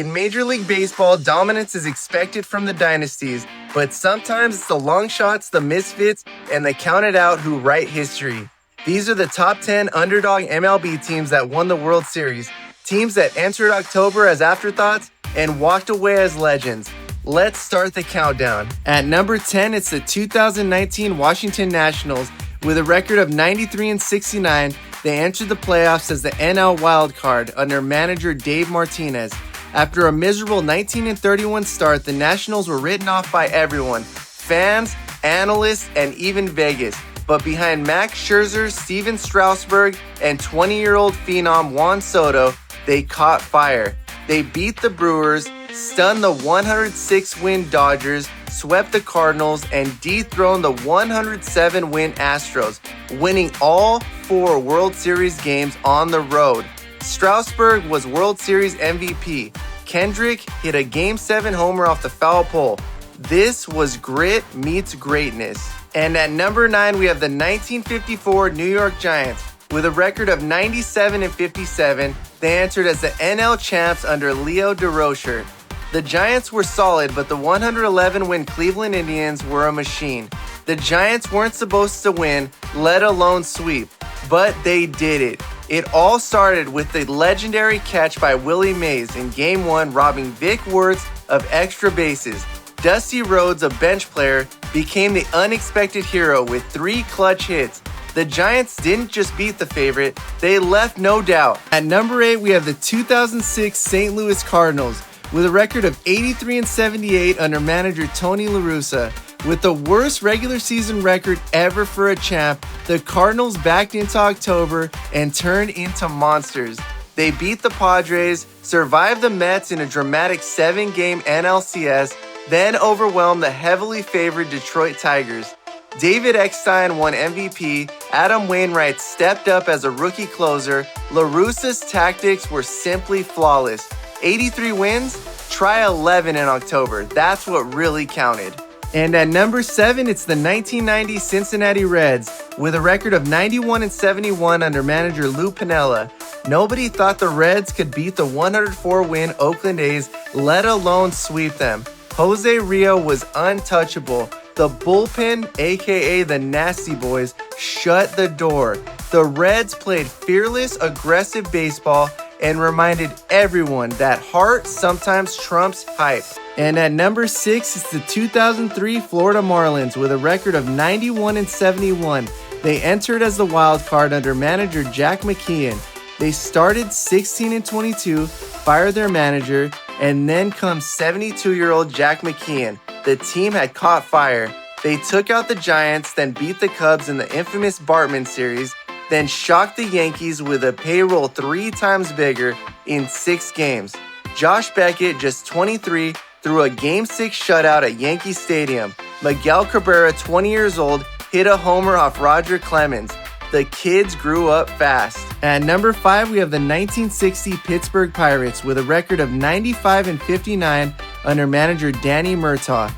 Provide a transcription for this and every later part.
In Major League Baseball, dominance is expected from the dynasties, but sometimes it's the long shots, the misfits, and the counted out who write history. These are the top 10 underdog MLB teams that won the World Series, teams that entered October as afterthoughts and walked away as legends. Let's start the countdown. At number 10, it's the 2019 Washington Nationals. With a record of 93-69, they entered the playoffs as the NL wildcard under manager Dave Martinez. After a miserable 19-31 start, the Nationals were written off by everyone, fans, analysts, and even Vegas. But behind Max Scherzer, Steven Strasburg, and 20-year-old phenom Juan Soto, they caught fire. They beat the Brewers, stunned the 106-win Dodgers, swept the Cardinals, and dethroned the 107-win Astros, winning all 4 World Series games on the road. Strasburg was World Series MVP. Kendrick hit a Game 7 homer off the foul pole. This was grit meets greatness. And at number 9, we have the 1954 New York Giants. With a record of 97-57, they entered as the NL champs under Leo DeRocher. The Giants were solid, but the 111-win Cleveland Indians were a machine. The Giants weren't supposed to win, let alone sweep, but they did it. It all started with the legendary catch by Willie Mays in Game 1, robbing Vic Wertz of extra bases. Dusty Rhodes, a bench player, became the unexpected hero with 3 clutch hits. The Giants didn't just beat the favorite, they left no doubt. At number 8, we have the 2006 St. Louis Cardinals. With a record of 83-78 under manager Tony La Russa. With the worst regular season record ever for a champ, the Cardinals backed into October and turned into monsters. They beat the Padres, survived the Mets in a dramatic 7-game NLCS, then overwhelmed the heavily favored Detroit Tigers. David Eckstein won MVP, Adam Wainwright stepped up as a rookie closer, La Russa's tactics were simply flawless. 83 wins? Try 11 in October. That's what really counted. And at number 7, it's the 1990 Cincinnati Reds. With a record of 91-71 under manager Lou Piniella, nobody thought the Reds could beat the 104-win Oakland A's, let alone sweep them. Jose Rio was untouchable. The bullpen, aka the Nasty Boys, shut the door. The Reds played fearless, aggressive baseball and reminded everyone that heart sometimes trumps hype. And at number 6 is the 2003 Florida Marlins. With a record of 91-71, they entered as the wild card under manager Jack McKeon. They started 16-22, fired their manager, and then comes 72-year-old Jack McKeon. The team had caught fire. They took out the Giants, then beat the Cubs in the infamous Bartman series, then shocked the Yankees with a payroll 3 times bigger in 6 games. Josh Beckett, just 23, threw a Game 6 shutout at Yankee Stadium. Miguel Cabrera, 20 years old, hit a homer off Roger Clemens. The kids grew up fast. At number 5, we have the 1960 Pittsburgh Pirates with a record of 95-59 under manager Danny Murtaugh.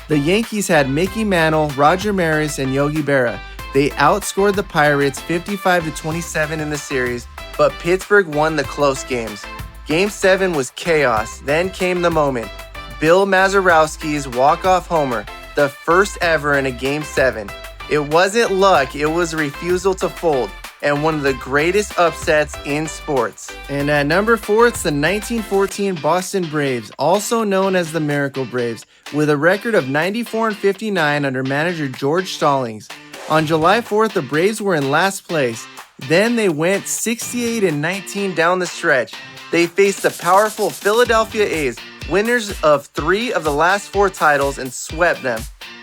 The Yankees had Mickey Mantle, Roger Maris, and Yogi Berra. They outscored the Pirates 55-27 in the series, but Pittsburgh won the close games. Game 7 was chaos, then came the moment. Bill Mazeroski's walk-off homer, the first ever in a Game 7. It wasn't luck, it was a refusal to fold, and one of the greatest upsets in sports. And at number 4, it's the 1914 Boston Braves, also known as the Miracle Braves, with a record of 94-59 under manager George Stallings. On July 4th, the Braves were in last place. Then they went 68-19 down the stretch. They faced the powerful Philadelphia A's, winners of 3 of the last 4 titles, and swept them.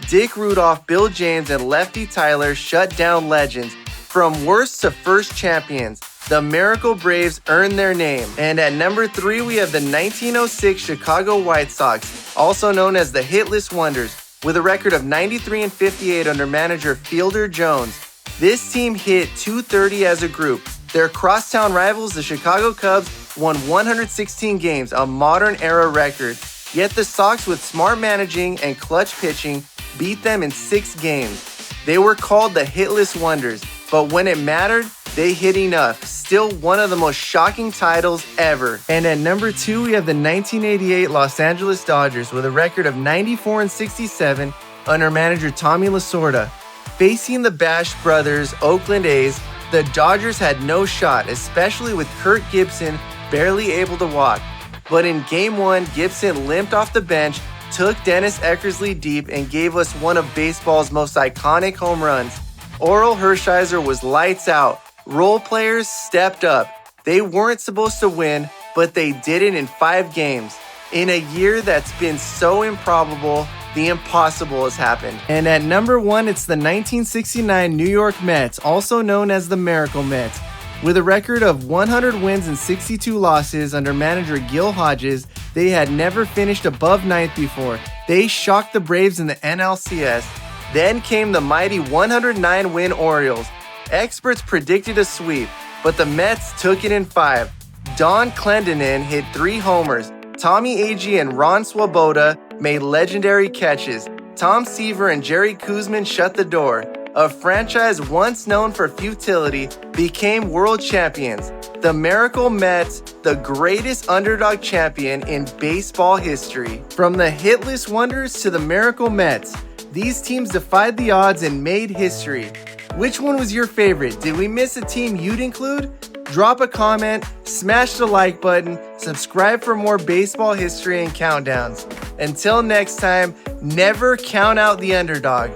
Dick Rudolph, Bill James, and Lefty Tyler shut down legends. From worst to first champions, the Miracle Braves earned their name. And at number 3, we have the 1906 Chicago White Sox, also known as the Hitless Wonders, with a record of 93-58 under manager Fielder Jones. This team hit .230 as a group. Their crosstown rivals, the Chicago Cubs, won 116 games, a modern-era record. Yet the Sox, with smart managing and clutch pitching, beat them in 6 games. They were called the Hitless Wonders, but when it mattered, they hit enough. still one of the most shocking titles ever. And at number 2, we have the 1988 Los Angeles Dodgers with a record of 94-67 under manager Tommy Lasorda. Facing the Bash Brothers Oakland A's, the Dodgers had no shot, especially with Kirk Gibson barely able to walk. But in Game 1, Gibson limped off the bench, took Dennis Eckersley deep, and gave us one of baseball's most iconic home runs. Orel Hershiser was lights out. Role players stepped up. They weren't supposed to win, but they did it in 5 games. In a year that's been so improbable, the impossible has happened. And at number 1, it's the 1969 New York Mets, also known as the Miracle Mets. With a record of 100 wins and 62 losses under manager Gil Hodges, they had never finished above 9th before. They shocked the Braves in the NLCS. Then came the mighty 109-win Orioles. Experts predicted a sweep, but the Mets took it in 5. Don Clendenin hit 3 homers. Tommy Agee and Ron Swoboda made legendary catches. Tom Seaver and Jerry Koosman shut the door. A franchise once known for futility became world champions. The Miracle Mets, the greatest underdog champion in baseball history. From the hitless wonders to the Miracle Mets, these teams defied the odds and made history. Which one was your favorite? Did we miss a team you'd include? Drop a comment, smash the like button, subscribe for more baseball history and countdowns. Until next time, never count out the underdog.